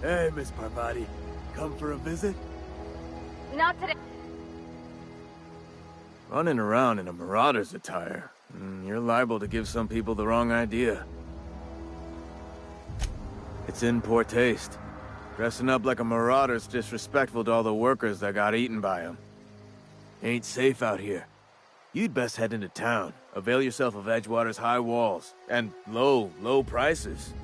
Hey, Miss Parvati. Come for a visit? Not today. Running around in a marauder's attire. You're liable to give some people the wrong idea. It's in poor taste. Dressing up like a marauder's disrespectful to all the workers that got eaten by them. Ain't safe out here. You'd best head into town. Avail yourself of Edgewater's high walls. And low prices.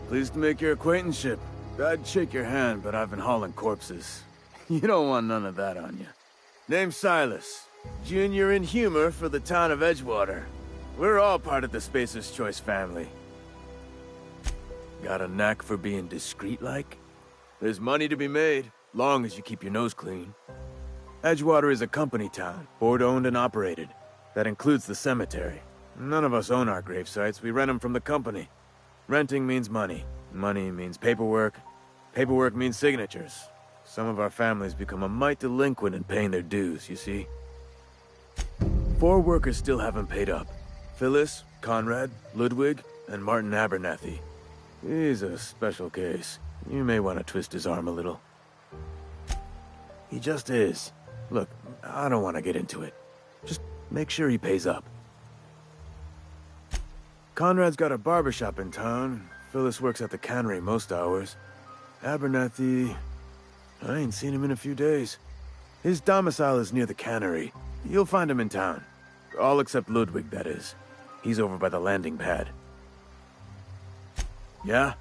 Pleased to make your acquaintanceship. I'd shake your hand, but I've been hauling corpses. You don't want none of that on you. Name's Silas. Junior in humor for the town of Edgewater. We're all part of the Spacer's Choice family. Got a knack for being discreet-like? There's money to be made, long as you keep your nose clean. Edgewater is a company town, board-owned and operated. That includes the cemetery. None of us own our grave sites, we rent them from the company. Renting means money. Money means paperwork. Paperwork means signatures. Some of our families become a mite delinquent in paying their dues, you see. 4 workers still haven't paid up. Phyllis, Conrad, Ludwig, and Martin Abernathy. He's a special case. You may want to twist his arm a little. He just is. Look, I don't want to get into it. Just make sure he pays up. Conrad's got a barbershop in town. Phyllis works at the cannery most hours. Abernathy... I ain't seen him in a few days. His domicile is near the cannery. You'll find him in town. All except Ludwig, that is. He's over by the landing pad. Yeah?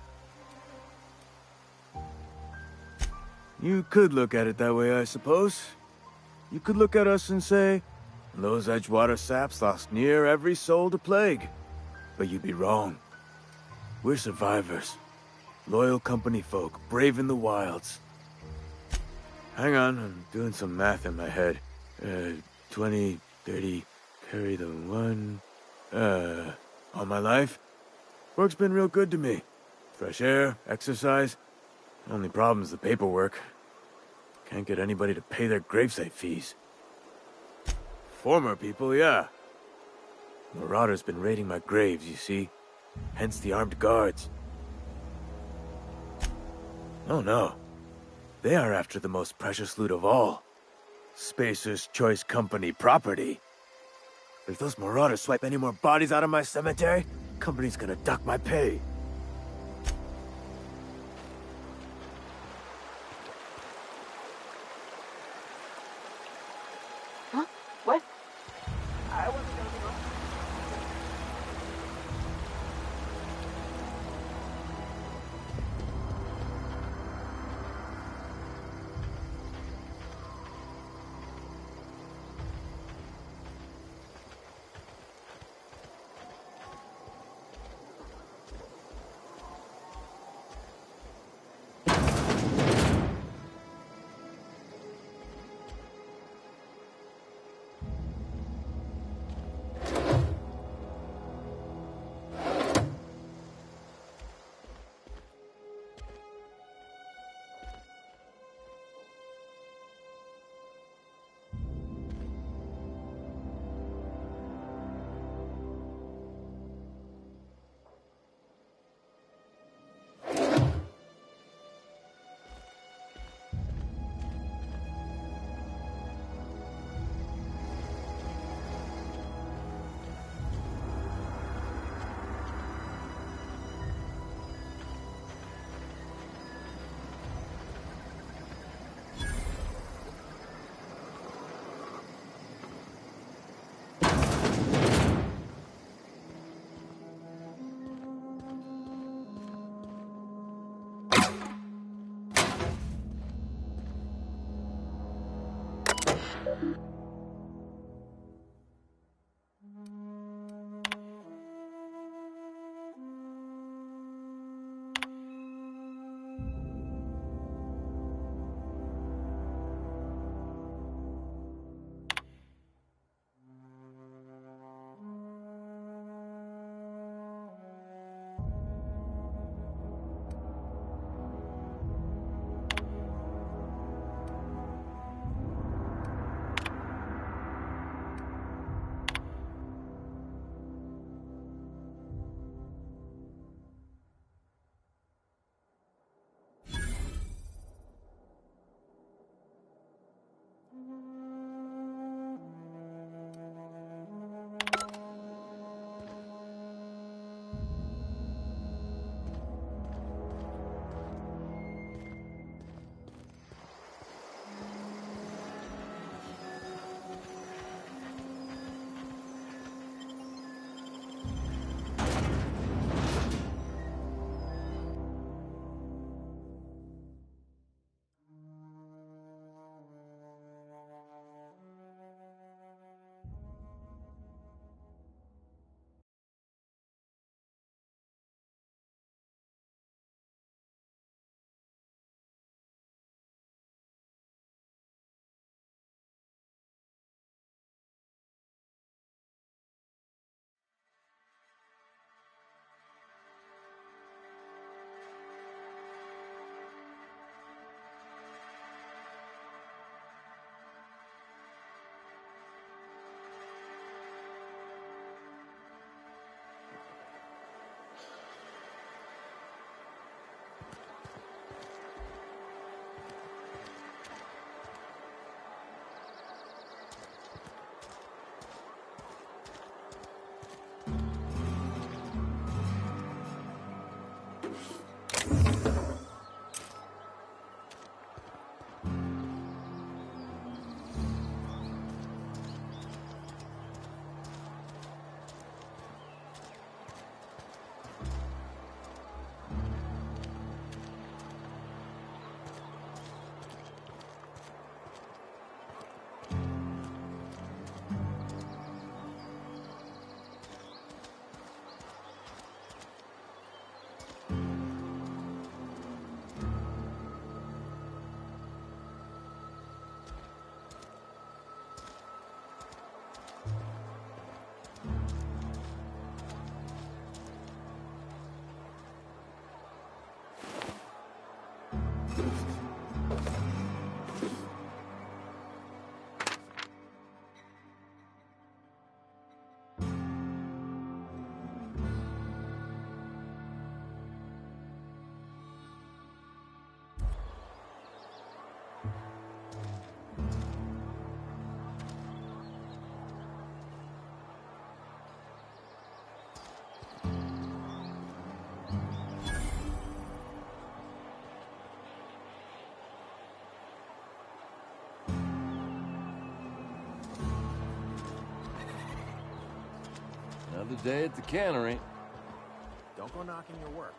You could look at it that way, I suppose. You could look at us and say, those Edgewater saps lost near every soul to plague. But you'd be wrong. We're survivors. Loyal company folk, braving the wilds. Hang on, I'm doing some math in my head. 20, 30, carry the 1... all my life? Work's been real good to me. Fresh air, exercise. Only problem's the paperwork. Can't get anybody to pay their gravesite fees. Former people, yeah. Marauders been raiding my graves, you see. Hence the armed guards. Oh no. They are after the most precious loot of all. Spacer's Choice Company property. If those marauders swipe any more bodies out of my cemetery, company's gonna duck my pay. Huh? What? I wasn't gonna be wrong. Another day at the cannery. Don't go knocking your work.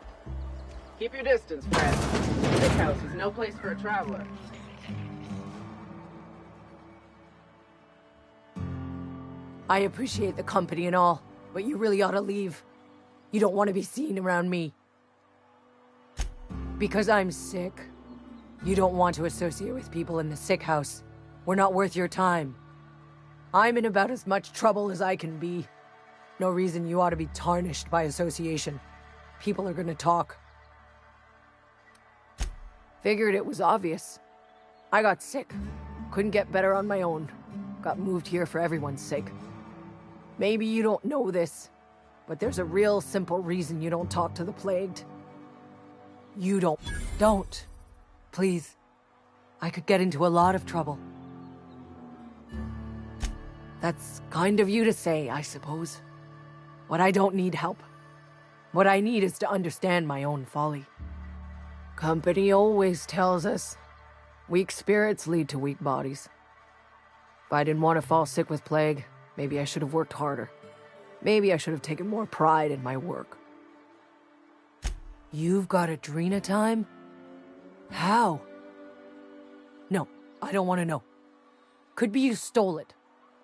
Keep your distance, Fred. This house is no place for a traveler. I appreciate the company and all, but you really ought to leave. You don't want to be seen around me. Because I'm sick. You don't want to associate with people in the sick house. We're not worth your time. I'm in about as much trouble as I can be. No reason you ought to be tarnished by association. People are gonna talk. Figured it was obvious. I got sick. Couldn't get better on my own. Got moved here for everyone's sake. Maybe you don't know this, but there's a real simple reason you don't talk to the plagued. You don't. Don't. Please. I could get into a lot of trouble. That's kind of you to say, I suppose. But I don't need help. What I need is to understand my own folly. Company always tells us, weak spirits lead to weak bodies. If I didn't want to fall sick with plague, maybe I should have worked harder. Maybe I should have taken more pride in my work. You've got Adrena time? How? No, I don't want to know. Could be you stole it.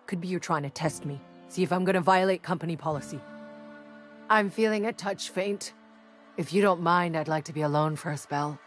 Could be you're trying to test me. See if I'm gonna violate company policy. I'm feeling a touch faint. If you don't mind, I'd like to be alone for a spell.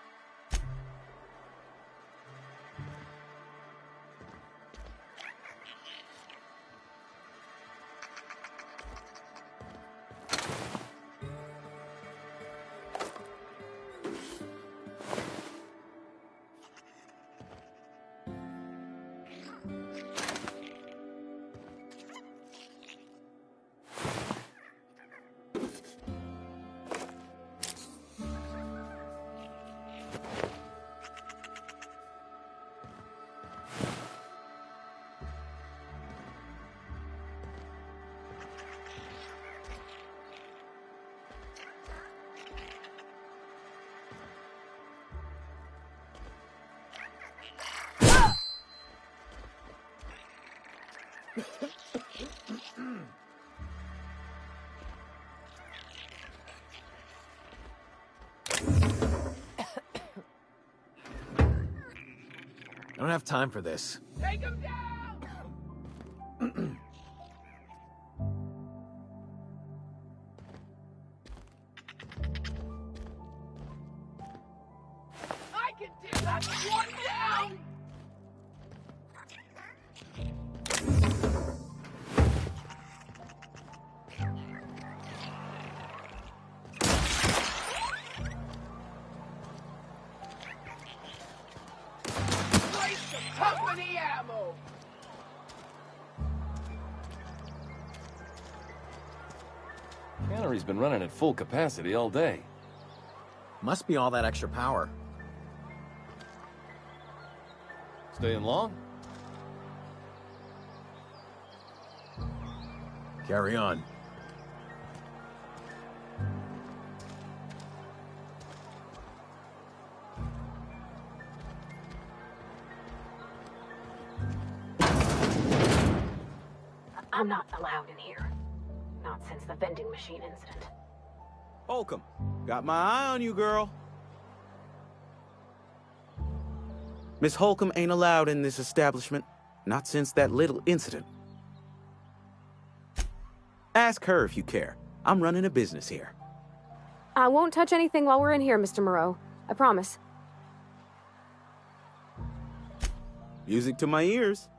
I don't have time for this. Take him down! I can do that! One down! Waste of company ammo! Cannery's been running at full capacity all day. Must be all that extra power. Staying long? Carry on. I'm not allowed in here. Not since the vending machine incident. Holcomb, got my eye on you, girl. Miss Holcomb ain't allowed in this establishment. Not since that little incident. Ask her if you care. I'm running a business here. I won't touch anything while we're in here, Mr. Moreau. I promise. Music to my ears.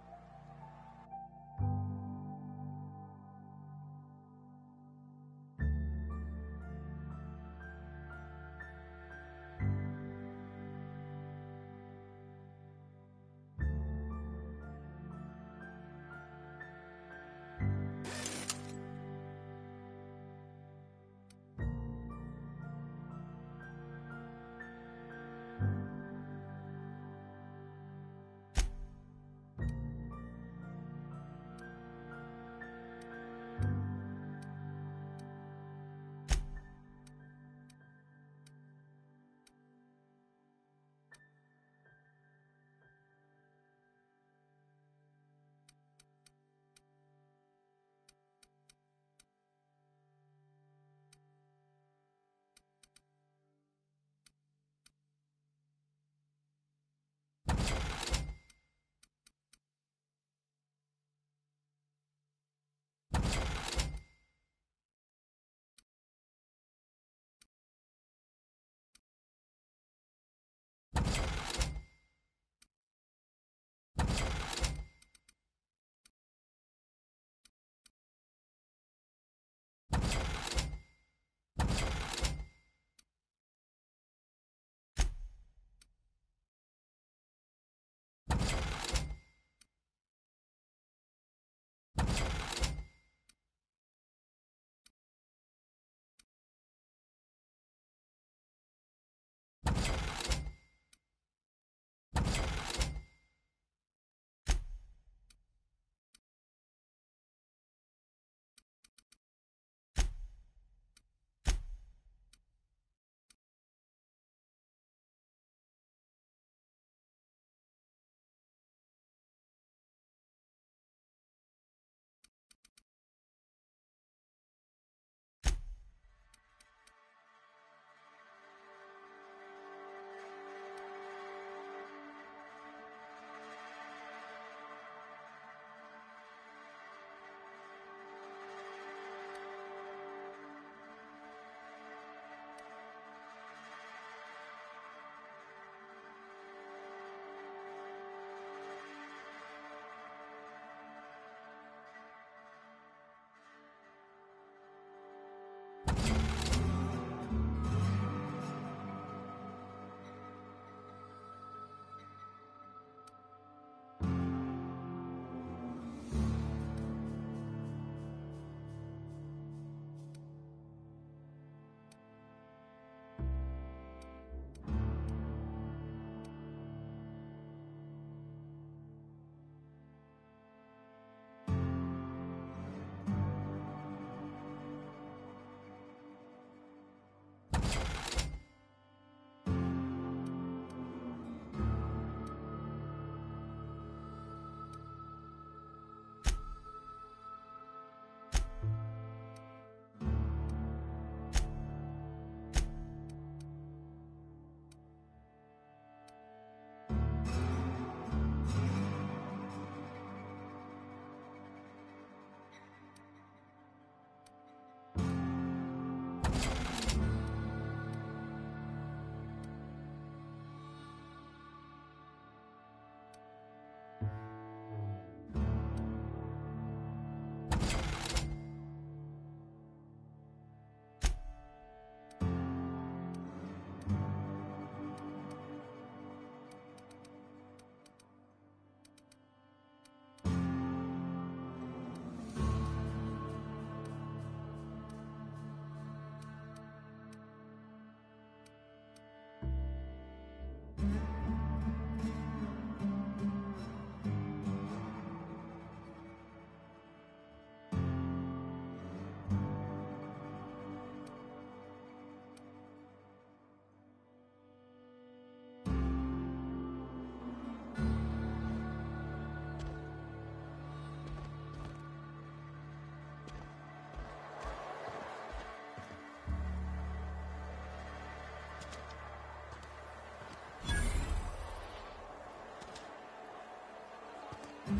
Heard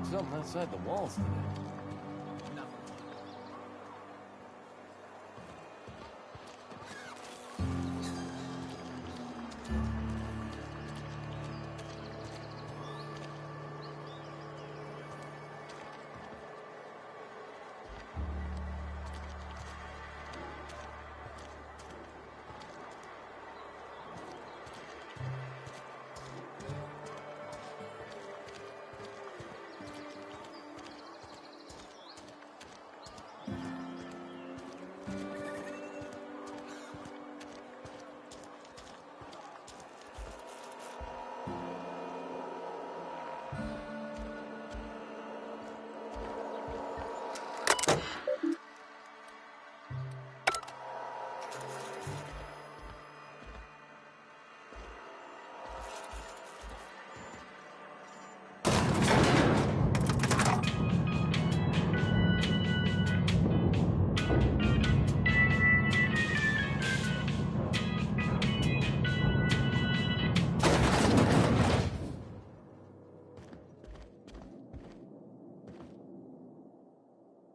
something outside the walls today.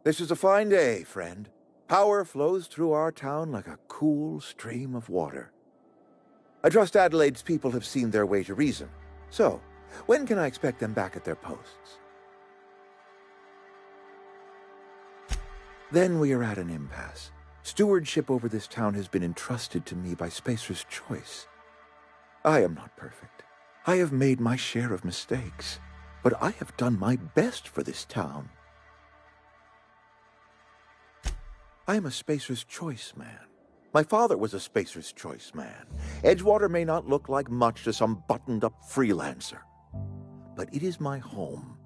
This is a fine day, friend. Power flows through our town like a cool stream of water. I trust Adelaide's people have seen their way to reason. So, when can I expect them back at their posts? Then we are at an impasse. Stewardship over this town has been entrusted to me by Spacer's Choice. I am not perfect. I have made my share of mistakes. But I have done my best for this town. I am a Spacer's Choice man. My father was a Spacer's Choice man. Edgewater may not look like much to some buttoned-up freelancer, but it is my home.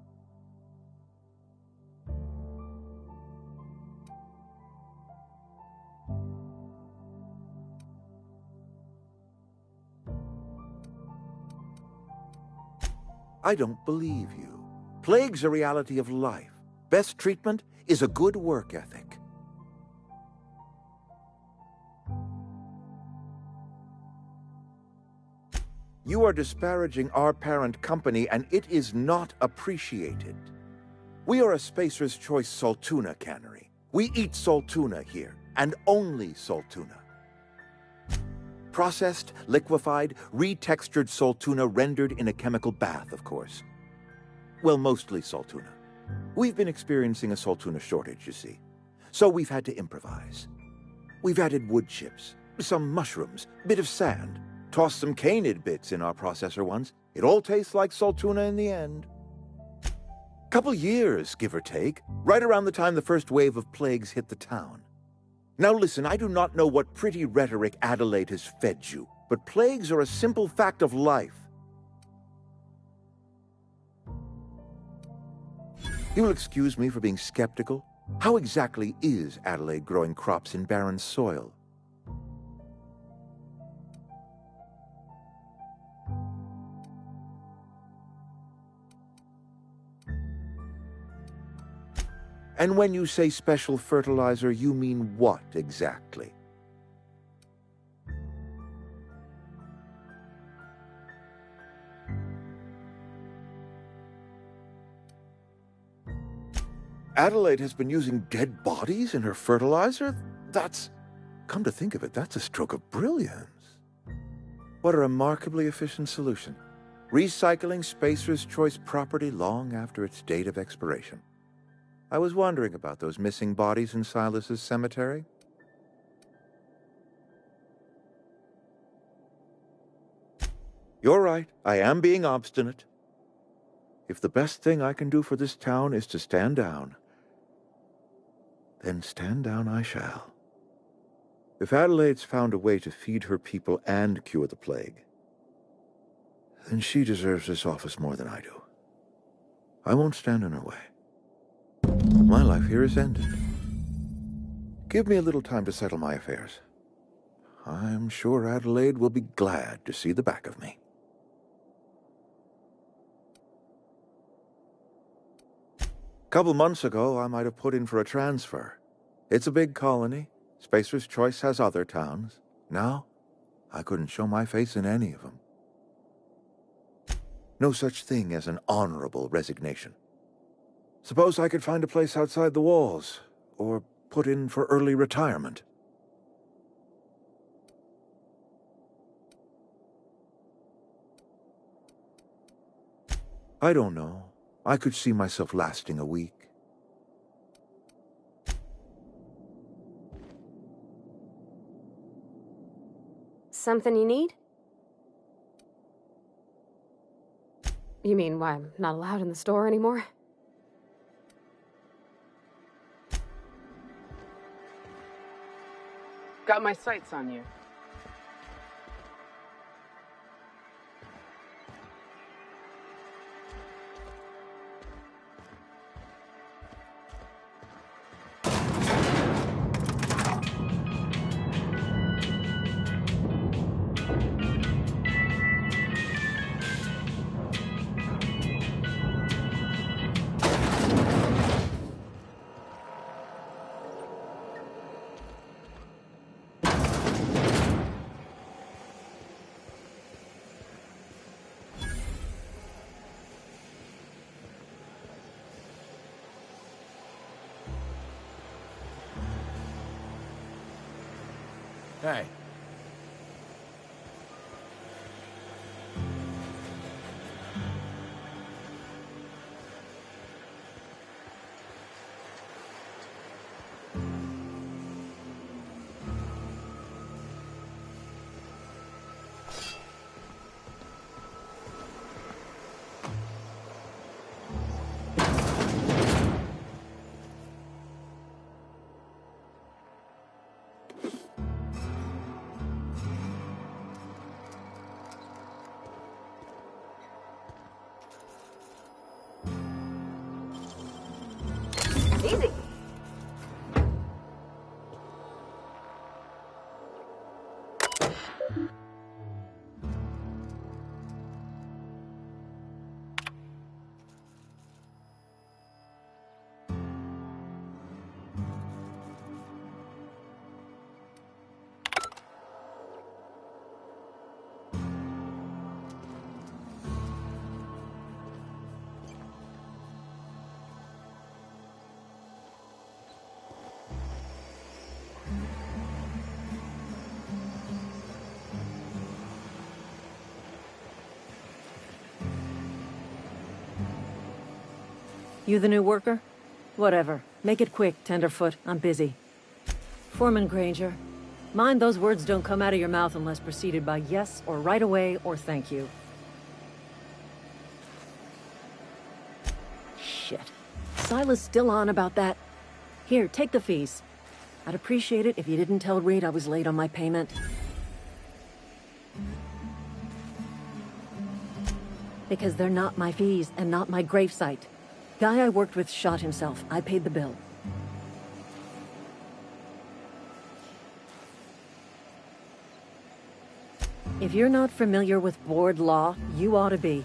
I don't believe you. Plague's a reality of life. Best treatment is a good work ethic. You are disparaging our parent company, and it is not appreciated. We are a Spacer's Choice Saltuna cannery. We eat saltuna here, and only saltuna. Processed, liquefied, retextured saltuna rendered in a chemical bath, of course. Well, mostly saltuna. We've been experiencing a saltuna shortage, you see. So we've had to improvise. We've added wood chips, some mushrooms, bit of sand. Tossed some canid bits in our processor once. It all tastes like saltuna in the end. Couple years, give or take, right around the time the first wave of plagues hit the town. Now listen, I do not know what pretty rhetoric Adelaide has fed you, but plagues are a simple fact of life. You will excuse me for being skeptical. How exactly is Adelaide growing crops in barren soil? And when you say special fertilizer, you mean what exactly? Adelaide has been using dead bodies in her fertilizer? That's, come to think of it, that's a stroke of brilliance. What a remarkably efficient solution. Recycling Spacer's Choice property long after its date of expiration. I was wondering about those missing bodies in Silas's cemetery. You're right, I am being obstinate. If the best thing I can do for this town is to stand down, then stand down I shall. If Adelaide's found a way to feed her people and cure the plague, then she deserves this office more than I do. I won't stand in her way. My life here is ended. Give me a little time to settle my affairs. I'm sure Adelaide will be glad to see the back of me. Couple months ago, I might have put in for a transfer. It's a big colony. Spacer's Choice has other towns. Now, I couldn't show my face in any of them. No such thing as an honorable resignation. Suppose I could find a place outside the walls, or put in for early retirement. I don't know. I could see myself lasting a week. Something you need? You mean why I'm not allowed in the store anymore? Got my sights on you. Hey. Easy. You the new worker? Whatever. Make it quick, Tenderfoot. I'm busy. Foreman Granger. Mind those words don't come out of your mouth unless preceded by yes, or right away, or thank you. Shit. Silas still on about that. Here, take the fees. I'd appreciate it if you didn't tell Reed I was late on my payment. Because they're not my fees, and not my gravesite. Guy I worked with shot himself. I paid the bill. If you're not familiar with board law, you ought to be.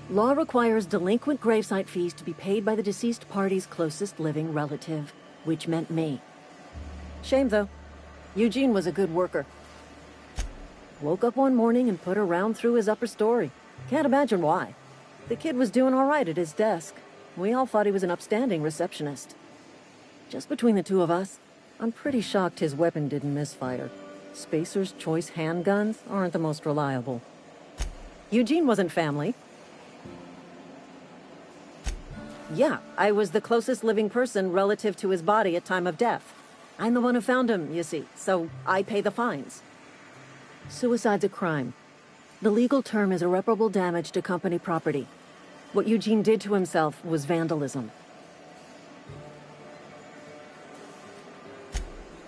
Law requires delinquent gravesite fees to be paid by the deceased party's closest living relative, which meant me. Shame, though. Eugene was a good worker. Woke up one morning and put a round through his upper story. Can't imagine why. The kid was doing all right at his desk. We all thought he was an upstanding receptionist. Just between the two of us, I'm pretty shocked his weapon didn't misfire. Spacer's Choice handguns aren't the most reliable. Eugene wasn't family. Yeah, I was the closest living person relative to his body at time of death. I'm the one who found him, you see, so I pay the fines. Suicide's a crime. The legal term is irreparable damage to company property. What Eugene did to himself was vandalism.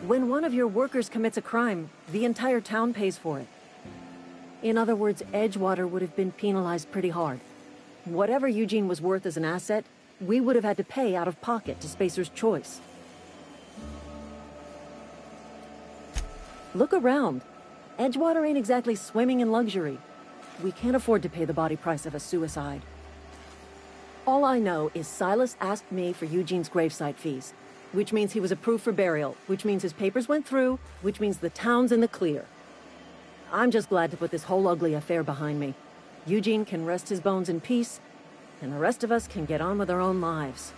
When one of your workers commits a crime, the entire town pays for it. In other words, Edgewater would have been penalized pretty hard. Whatever Eugene was worth as an asset, we would have had to pay out of pocket to Spacer's Choice. Look around. Edgewater ain't exactly swimming in luxury. We can't afford to pay the body price of a suicide. All I know is Silas asked me for Eugene's gravesite fees, which means he was approved for burial, which means his papers went through, which means the town's in the clear. I'm just glad to put this whole ugly affair behind me. Eugene can rest his bones in peace, and the rest of us can get on with our own lives.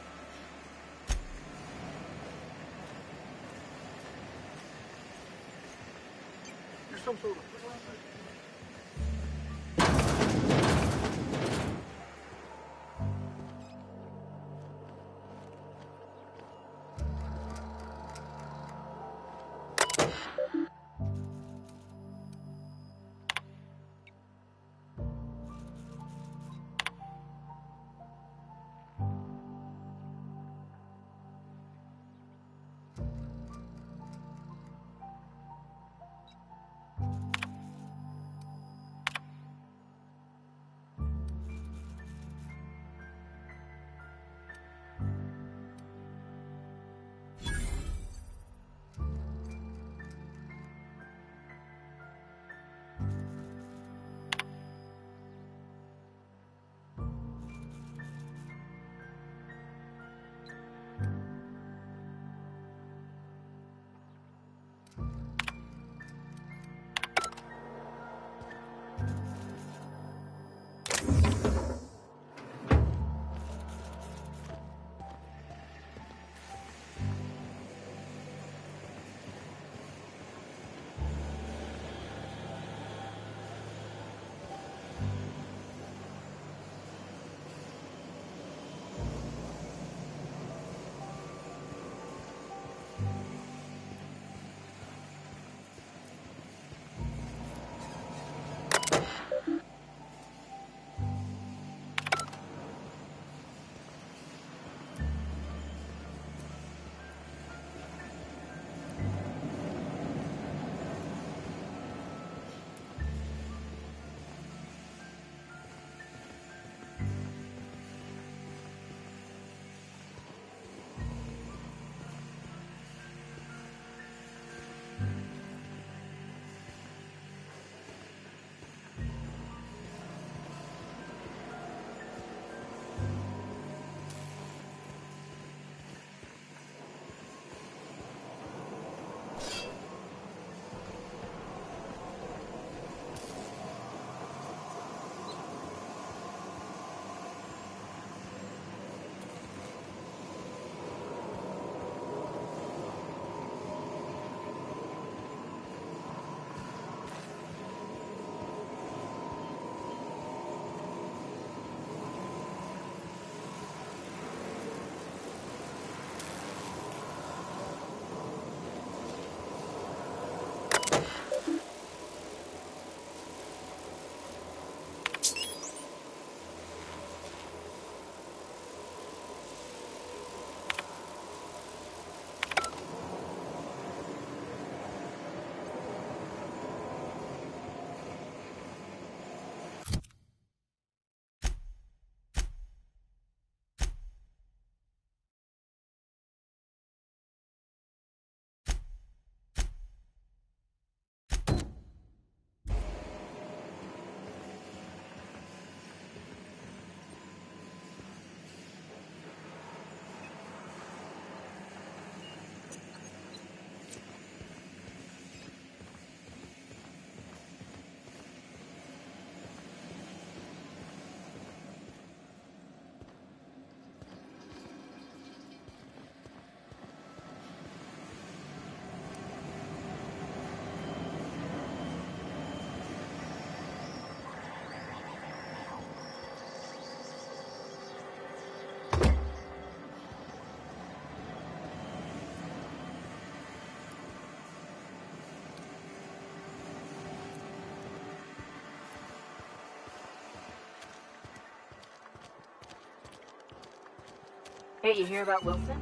Hey, you hear about Wilson?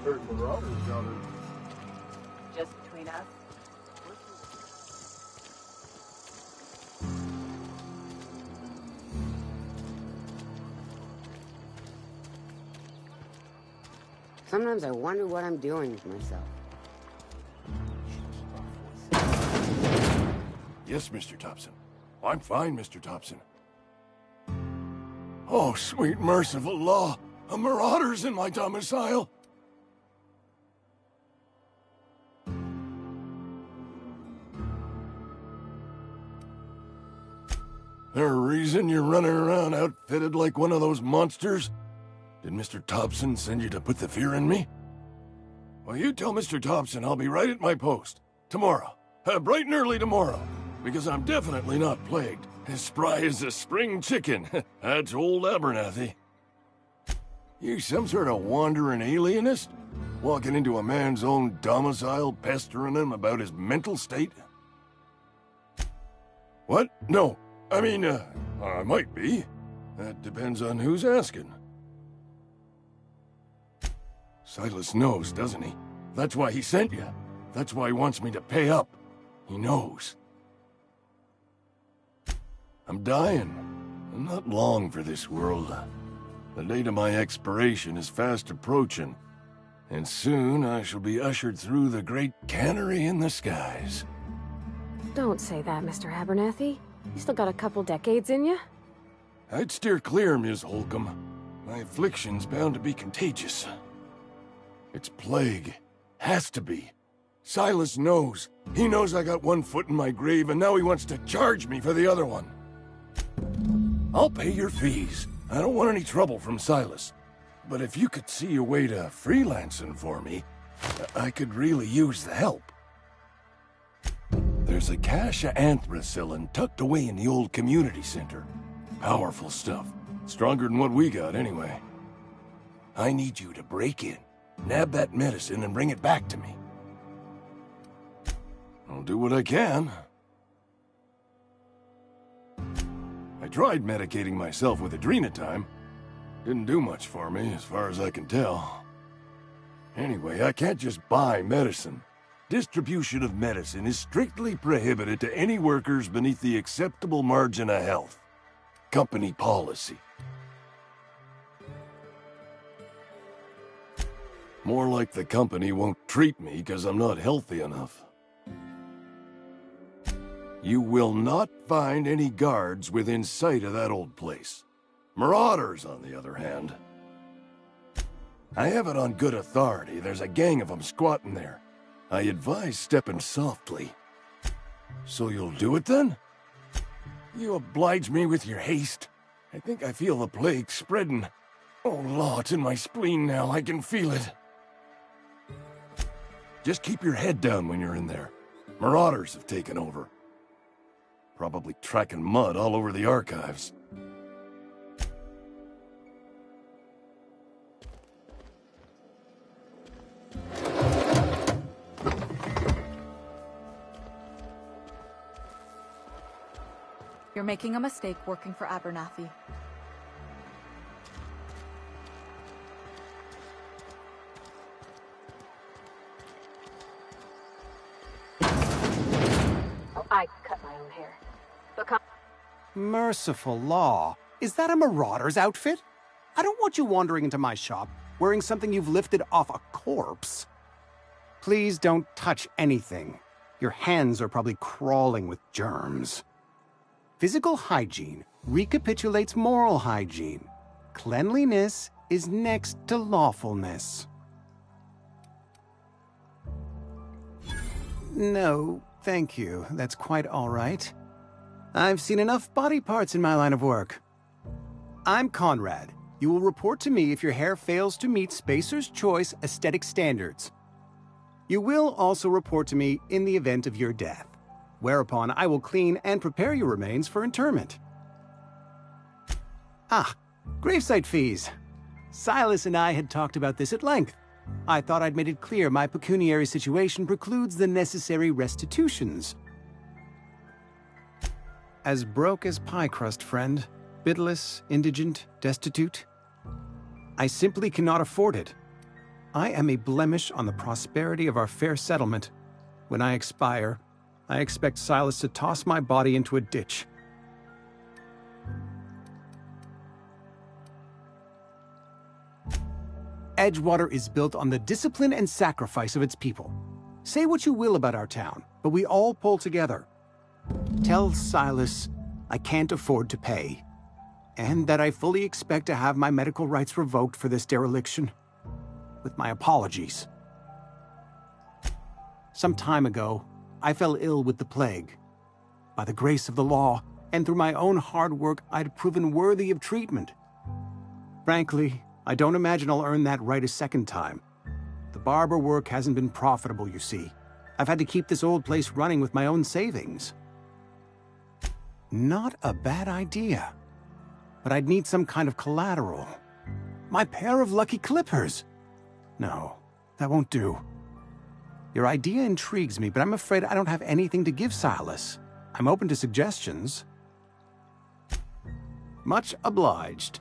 Heard Marauders down there. Just between us? Sometimes I wonder what I'm doing with myself. Yes, Mr. Thompson. I'm fine, Mr. Thompson. Oh, sweet merciful law! A marauder's in my domicile! There a reason you're running around outfitted like one of those monsters? Did Mr. Thompson send you to put the fear in me? Well, you tell Mr. Thompson I'll be right at my post. Tomorrow. Bright and early tomorrow. Because I'm definitely not plagued. As spry as a spring chicken. That's old Abernathy. You some sort of wandering alienist? Walking into a man's own domicile, pestering him about his mental state? What? No. I mean, I might be. That depends on who's asking. Silas knows, doesn't he? That's why he sent you. That's why he wants me to pay up. He knows. I'm dying. I'm not long for this world. The date of my expiration is fast approaching. And soon I shall be ushered through the great cannery in the skies. Don't say that, Mr. Abernathy. You still got a couple decades in you. I'd steer clear, Ms. Holcomb. My affliction's bound to be contagious. It's plague. Has to be. Silas knows. He knows I got one foot in my grave, and now he wants to charge me for the other one. I'll pay your fees. I don't want any trouble from Silas. But if you could see a way to freelancing for me, I could really use the help. There's a cache of anthracillin tucked away in the old community center. Powerful stuff. Stronger than what we got, anyway. I need you to break in, nab that medicine, and bring it back to me. I'll do what I can. I tried medicating myself with adrenatime. Didn't do much for me, as far as I can tell. Anyway, I can't just buy medicine. Distribution of medicine is strictly prohibited to any workers beneath the acceptable margin of health. Company policy. More like the company won't treat me because I'm not healthy enough. You will not find any guards within sight of that old place. Marauders, on the other hand. I have it on good authority. There's a gang of them squatting there. I advise stepping softly. So you'll do it then? You oblige me with your haste. I think I feel the plague spreading. Oh, Law, it's in my spleen now. I can feel it. Just keep your head down when you're in there. Marauders have taken over. Probably tracking mud all over the archives. You're making a mistake working for Abernathy. Oh, I cut my own hair. Merciful law. Is that a marauder's outfit? I don't want you wandering into my shop wearing something you've lifted off a corpse. Please don't touch anything. Your hands are probably crawling with germs. Physical hygiene recapitulates moral hygiene. Cleanliness is next to lawfulness. No, thank you. That's quite all right. I've seen enough body parts in my line of work. I'm Conrad. You will report to me if your hair fails to meet Spacer's Choice aesthetic standards. You will also report to me in the event of your death, whereupon I will clean and prepare your remains for interment. Ah, gravesite fees. Silas and I had talked about this at length. I thought I'd made it clear my pecuniary situation precludes the necessary restitutions. As broke as pie crust, friend. Bidless, indigent, destitute. I simply cannot afford it. I am a blemish on the prosperity of our fair settlement. When I expire, I expect Silas to toss my body into a ditch. Edgewater is built on the discipline and sacrifice of its people. Say what you will about our town, but we all pull together. Tell Silas I can't afford to pay, and that I fully expect to have my medical rights revoked for this dereliction. With my apologies. Some time ago, I fell ill with the plague. By the grace of the law and through my own hard work, I'd proven worthy of treatment. Frankly, I don't imagine I'll earn that right a second time. The barber work hasn't been profitable, you see. I've had to keep this old place running with my own savings. Not a bad idea. But I'd need some kind of collateral. My pair of lucky clippers! No, that won't do. Your idea intrigues me, but I'm afraid I don't have anything to give Silas. I'm open to suggestions. Much obliged.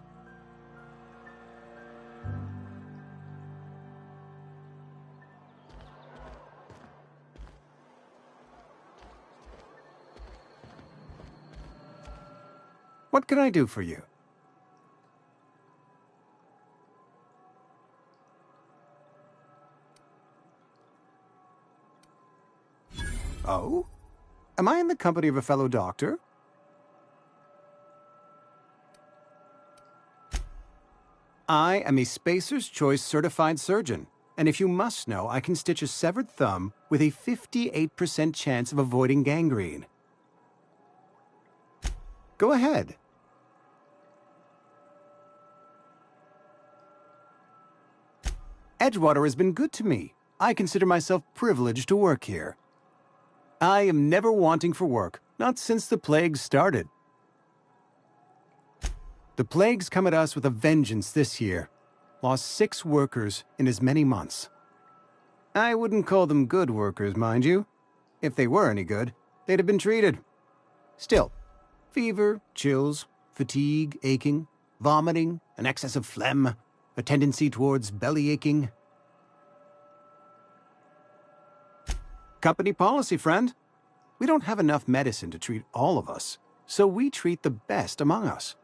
What can I do for you? Oh? Am I in the company of a fellow doctor? I am a Spacer's Choice certified surgeon, and if you must know, I can stitch a severed thumb with a 58% chance of avoiding gangrene. Go ahead. Edgewater has been good to me. I consider myself privileged to work here. I am never wanting for work, not since the plague started. The plague's come at us with a vengeance this year. Lost 6 workers in as many months. I wouldn't call them good workers, mind you. If they were any good, they'd have been treated. Still, fever, chills, fatigue, aching, vomiting, an excess of phlegm, a tendency towards belly aching. Company policy, friend. We don't have enough medicine to treat all of us, so we treat the best among us.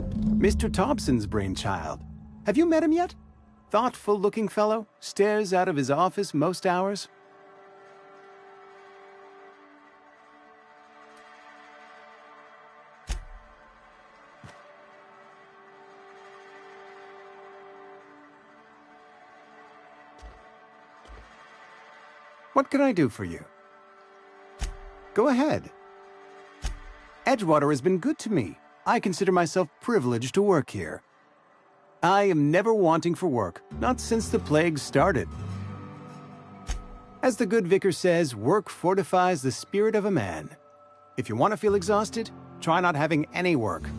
Mr. Thompson's brainchild. Have you met him yet? Thoughtful-looking fellow, stares out of his office most hours. What can I do for you? Go ahead. Edgewater has been good to me. I consider myself privileged to work here. I am never wanting for work, not since the plague started. As the good vicar says, work fortifies the spirit of a man. If you want to feel exhausted, try not having any work.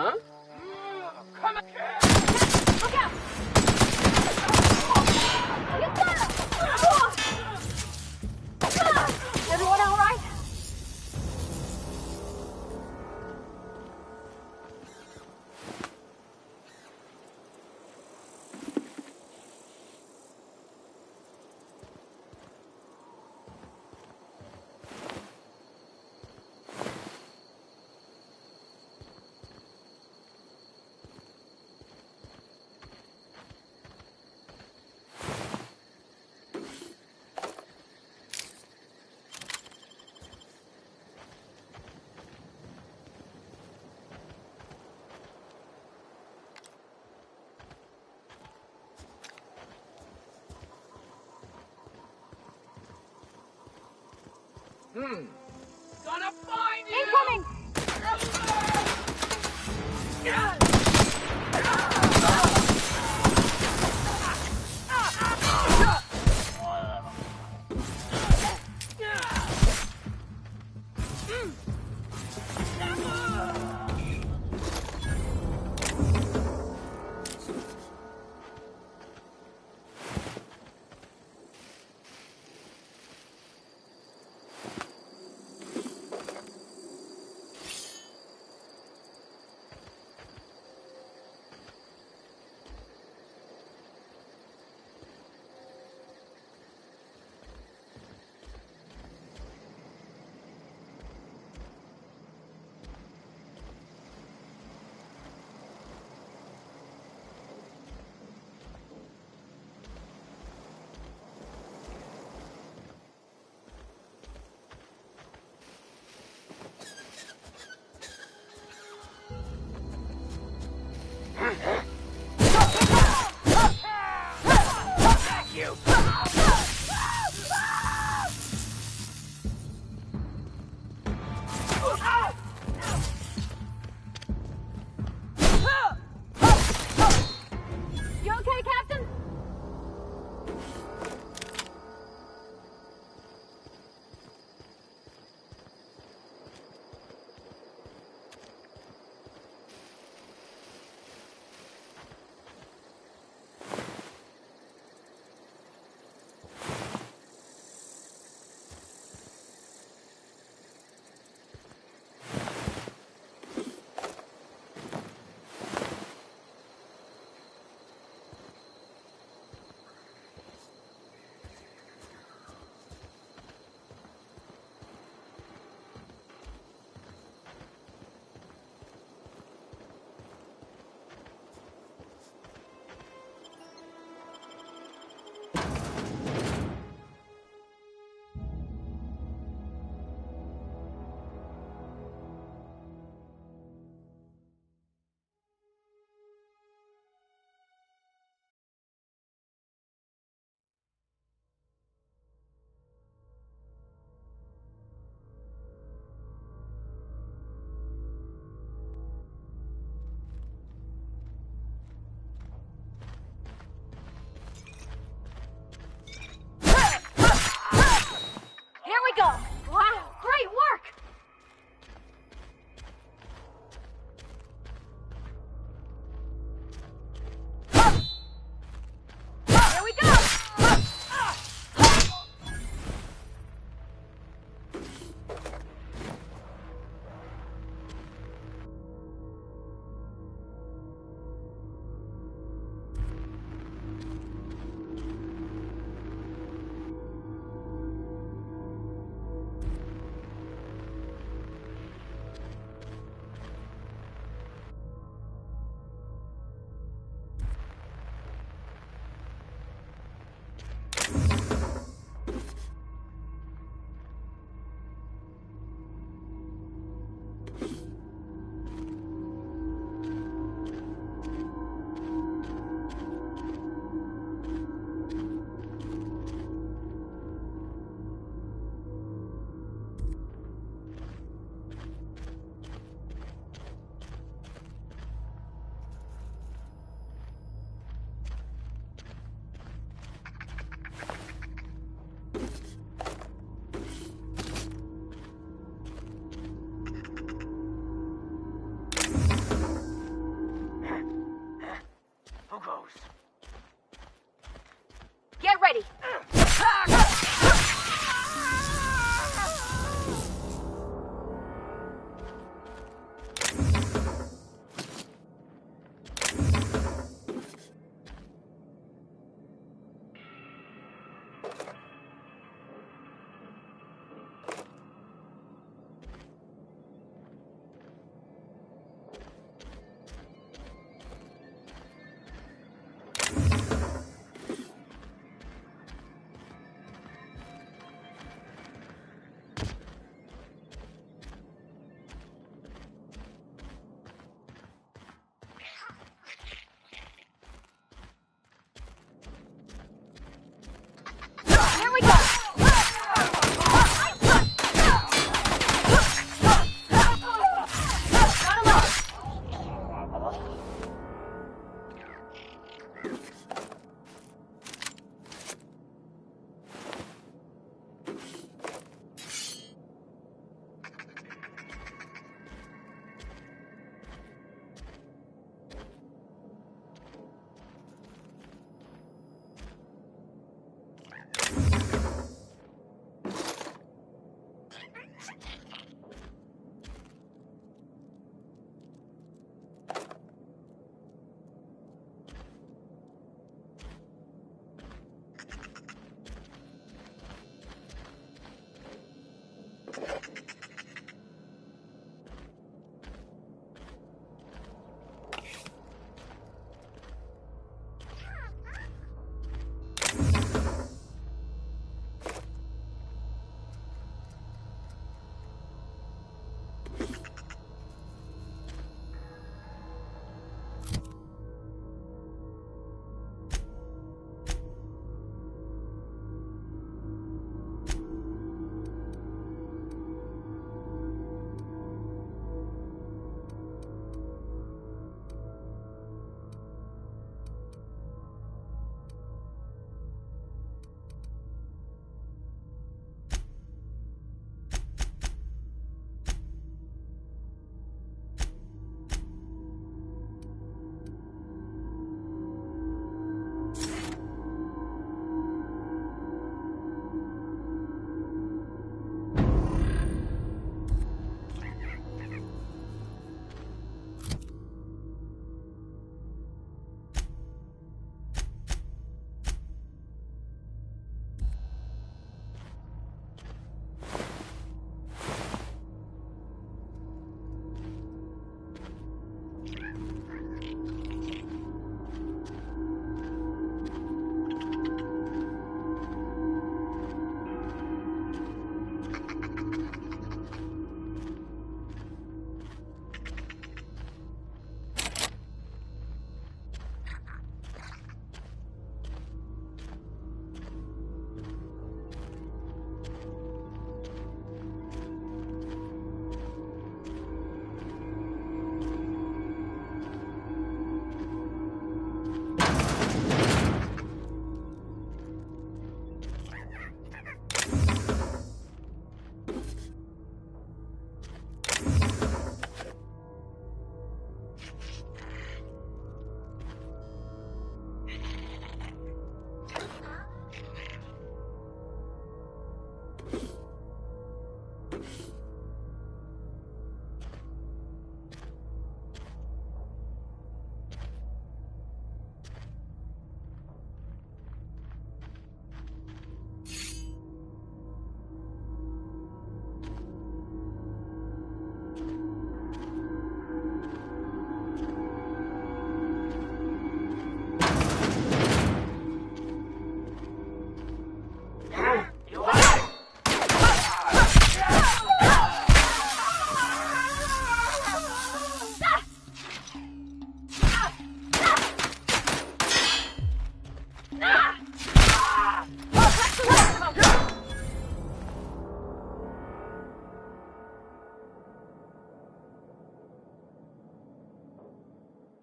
Huh? Come on! Look out! Everyone all right? Gonna find you! Incoming!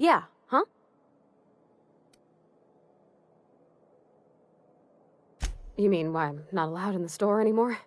Yeah, huh? You mean why I'm not allowed in the store anymore?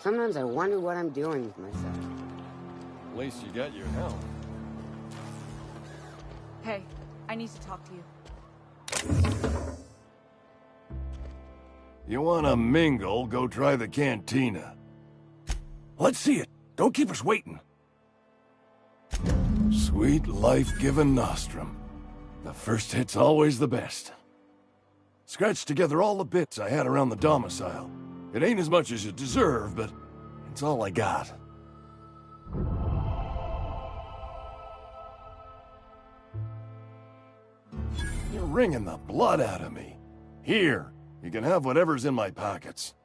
Sometimes I wonder what I'm doing with myself. At least you got your help. Hey, I need to talk to you. You wanna mingle, go try the cantina. Let's see it. Don't keep us waiting. Sweet life-giving nostrum. The first hit's always the best. Scratched together all the bits I had around the domicile. It ain't as much as you deserve, but it's all I got. You're wringing the blood out of me. Here, you can have whatever's in my pockets.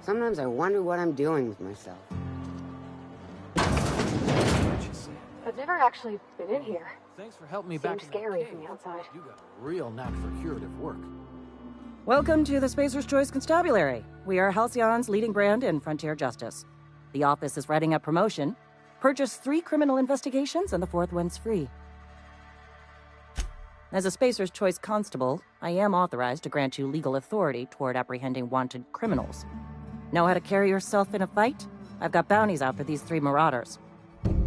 Sometimes I wonder what I'm doing with myself. I've never actually been in here. Thanks for helping me Seemed back. scary from the outside. You got a real knack for curative work. Welcome to the Spacer's Choice Constabulary. We are Halcyon's leading brand in frontier justice. The office is writing a promotion. Purchase 3 criminal investigations and the 4th one's free. As a Spacer's Choice constable, I am authorized to grant you legal authority toward apprehending wanted criminals. Know how to carry yourself in a fight? I've got bounties out for these 3 marauders.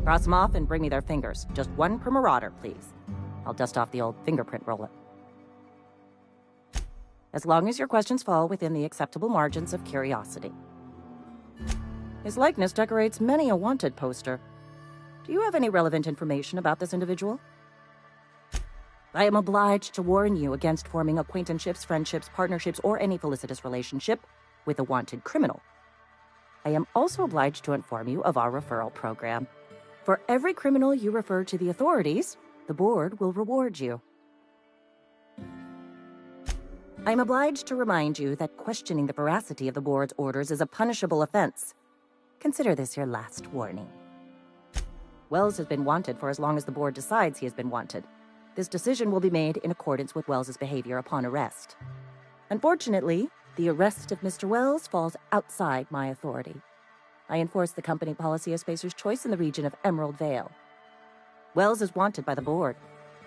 Cross them off and bring me their fingers. Just 1 per marauder, please. I'll dust off the old fingerprint roller. As long as your questions fall within the acceptable margins of curiosity. His likeness decorates many a wanted poster. Do you have any relevant information about this individual? I am obliged to warn you against forming acquaintanceships, friendships, partnerships, or any felicitous relationship with a wanted criminal. I am also obliged to inform you of our referral program. For every criminal you refer to the authorities, the board will reward you. I am obliged to remind you that questioning the veracity of the board's orders is a punishable offense. Consider this your last warning. Wells has been wanted for as long as the board decides he has been wanted. This decision will be made in accordance with Wells's behavior upon arrest. Unfortunately, the arrest of Mr. Wells falls outside my authority. I enforce the company policy of Spacer's Choice in the region of Emerald Vale. Wells is wanted by the board.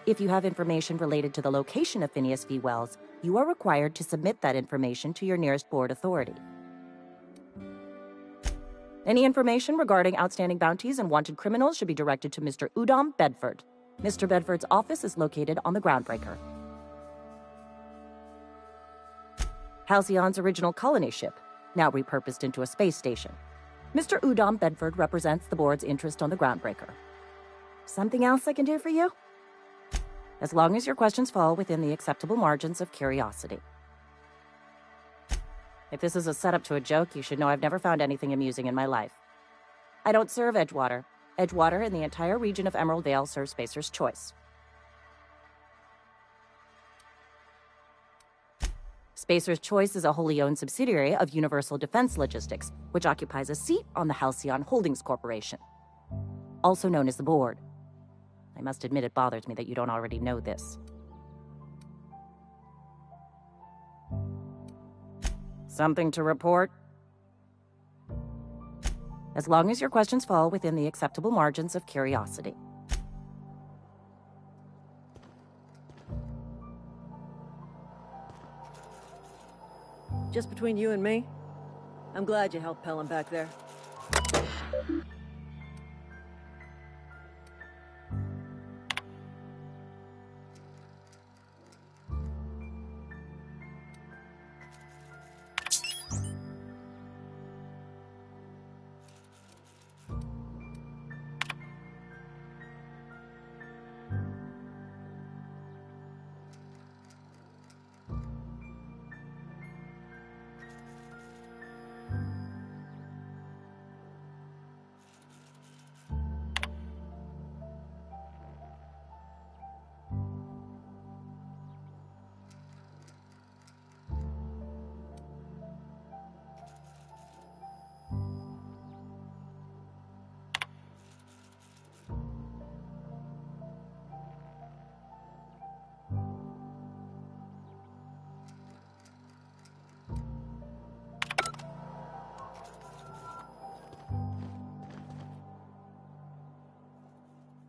If you have information related to the location of Phineas V. Wells, you are required to submit that information to your nearest board authority. Any information regarding outstanding bounties and wanted criminals should be directed to Mr. Udom Bedford. Mr. Bedford's office is located on the Groundbreaker. Halcyon's original colony ship, now repurposed into a space station. Mr. Udom Bedford represents the board's interest on the Groundbreaker. Something else I can do for you? As long as your questions fall within the acceptable margins of curiosity. If this is a setup to a joke, you should know I've never found anything amusing in my life. I don't serve Edgewater. Edgewater and the entire region of Emerald Vale serve Spacer's Choice. Spacer's Choice is a wholly owned subsidiary of Universal Defense Logistics, which occupies a seat on the Halcyon Holdings Corporation, also known as the Board. I must admit it bothers me that you don't already know this. Something to report? As long as your questions fall within the acceptable margins of curiosity. Just between you and me, I'm glad you helped Pelham back there.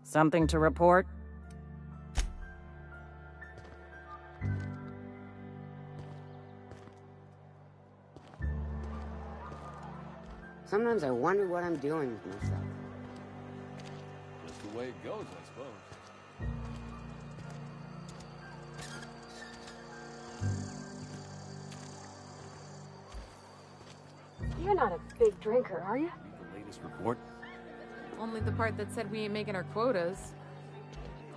Something to report? Sometimes I wonder what I'm doing with myself. Just the way it goes, I suppose. You're not a big drinker, are you? The latest report? Only the part that said we ain't making our quotas.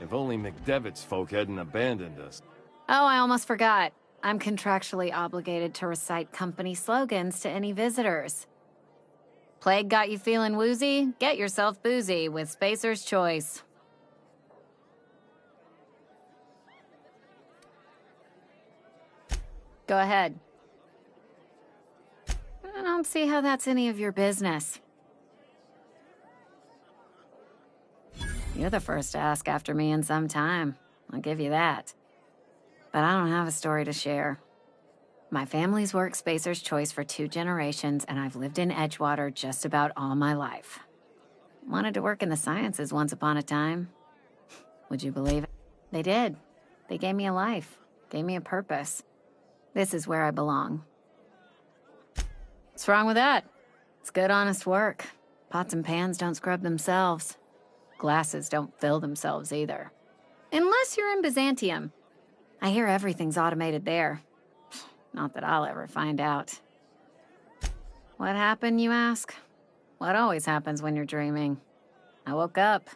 If only McDevitt's folk hadn't abandoned us. Oh, I almost forgot. I'm contractually obligated to recite company slogans to any visitors. Plague got you feeling woozy? Get yourself boozy with Spacer's Choice. Go ahead. I don't see how that's any of your business. You're the first to ask after me in some time. I'll give you that. But I don't have a story to share. My family's worked Spacer's Choice for 2 generations, and I've lived in Edgewater just about all my life. Wanted to work in the sciences once upon a time. Would you believe it? They did. They gave me a life, gave me a purpose. This is where I belong. What's wrong with that? It's good, honest work. Pots and pans don't scrub themselves. Glasses don't fill themselves either. Unless you're in Byzantium. I hear everything's automated there. Not that I'll ever find out. What happened, you ask? What always happens when you're dreaming? I woke up.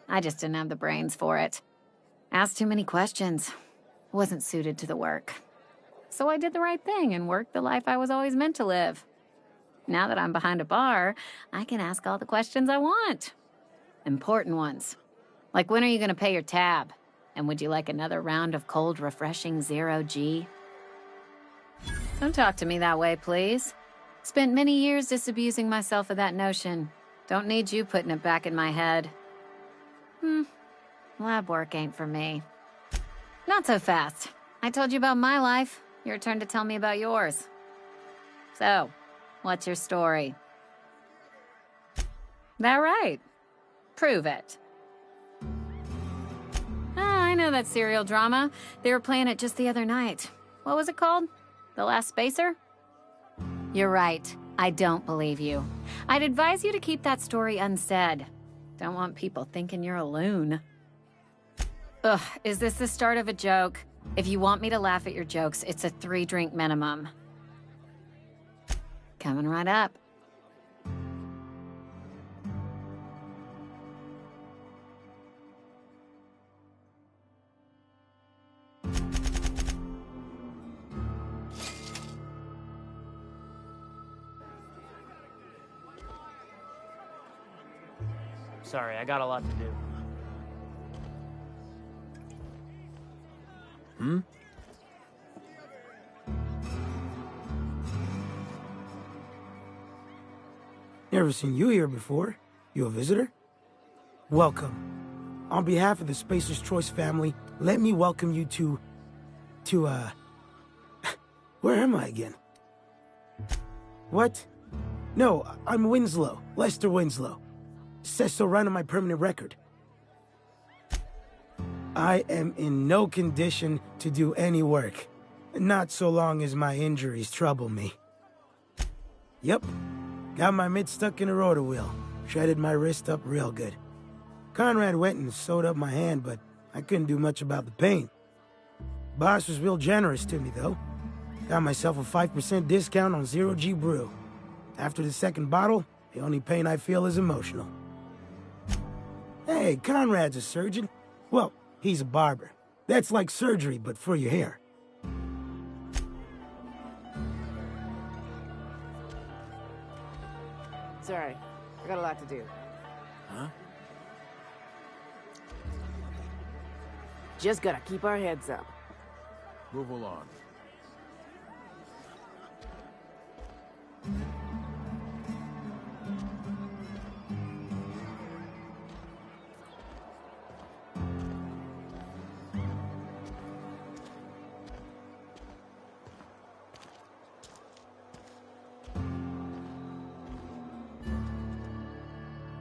I just didn't have the brains for it. Asked too many questions. Wasn't suited to the work. So I did the right thing and worked the life I was always meant to live. Now that I'm behind a bar, I can ask all the questions I want. Important ones. Like, when are you gonna pay your tab? And would you like another round of cold, refreshing 0G? Don't talk to me that way, please. Spent many years disabusing myself of that notion. Don't need you putting it back in my head. Lab work ain't for me. Not so fast. I told you about my life. Your turn to tell me about yours. So, what's your story? That right? Prove it. Ah, I know that serial drama. They were playing it just the other night. What was it called? The Last Spacer? You're right. I don't believe you. I'd advise you to keep that story unsaid. Don't want people thinking you're a loon. Ugh, is this the start of a joke? If you want me to laugh at your jokes, it's a 3-drink minimum. Coming right up. Sorry, I got a lot to do. Never seen you here before. You a visitor? Welcome. On behalf of the Spacer's Choice family, let me welcome you to, where am I again? What? No, I'm Winslow, Lester Winslow. Says so right on my permanent record. I am in no condition to do any work. Not so long as my injuries trouble me. Yep. Got my mid stuck in a rotor wheel. Shredded my wrist up real good. Conrad went and sewed up my hand, but I couldn't do much about the pain. Boss was real generous to me, though. Got myself a 5% discount on 0G brew. After the second bottle, the only pain I feel is emotional. Hey, Conrad's a surgeon. Well, he's a barber. That's like surgery, but for your hair. Sorry, I got a lot to do. Huh? Just gotta keep our heads up. Move along.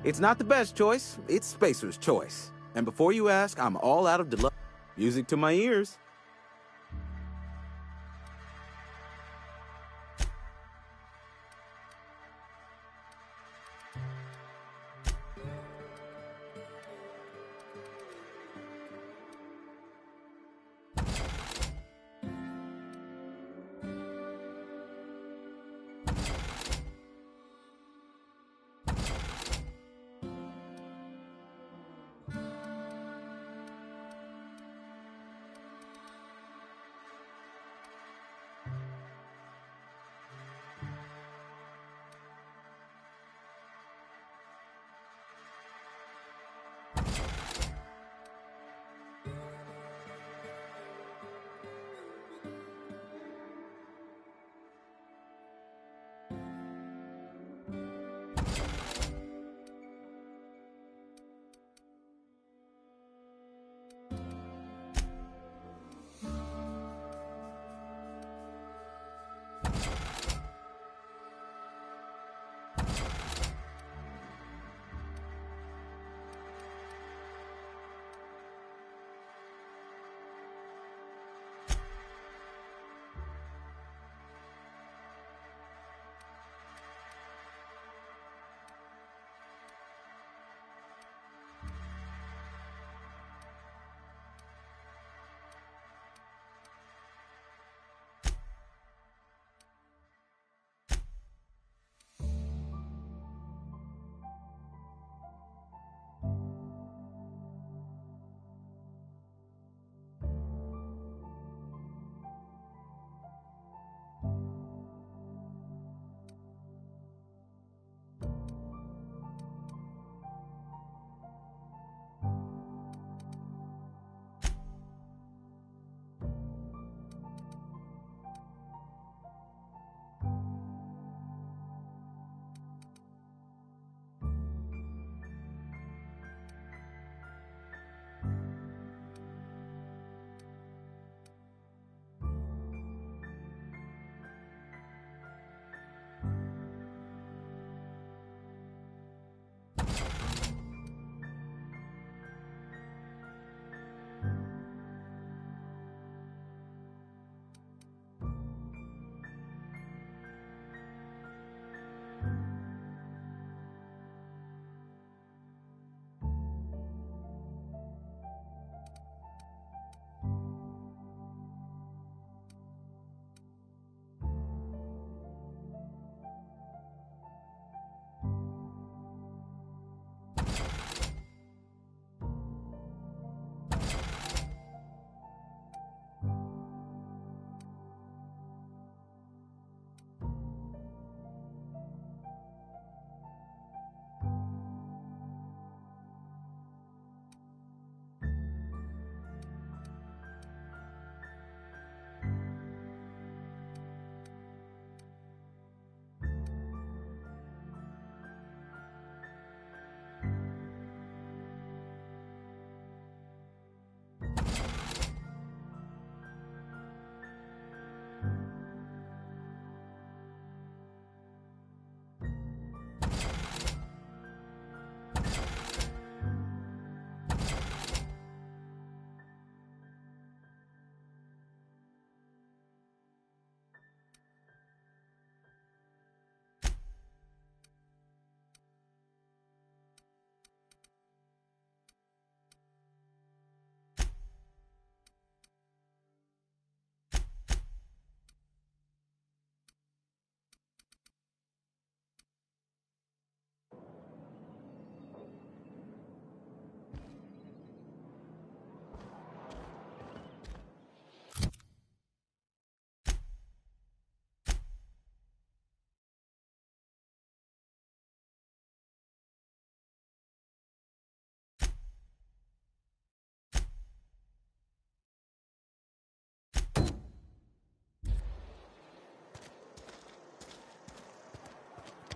It's not the best choice, it's Spacer's choice. And before you ask, I'm all out of deluxe. Music to my ears.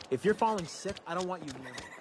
If you're falling sick, I don't want you near me.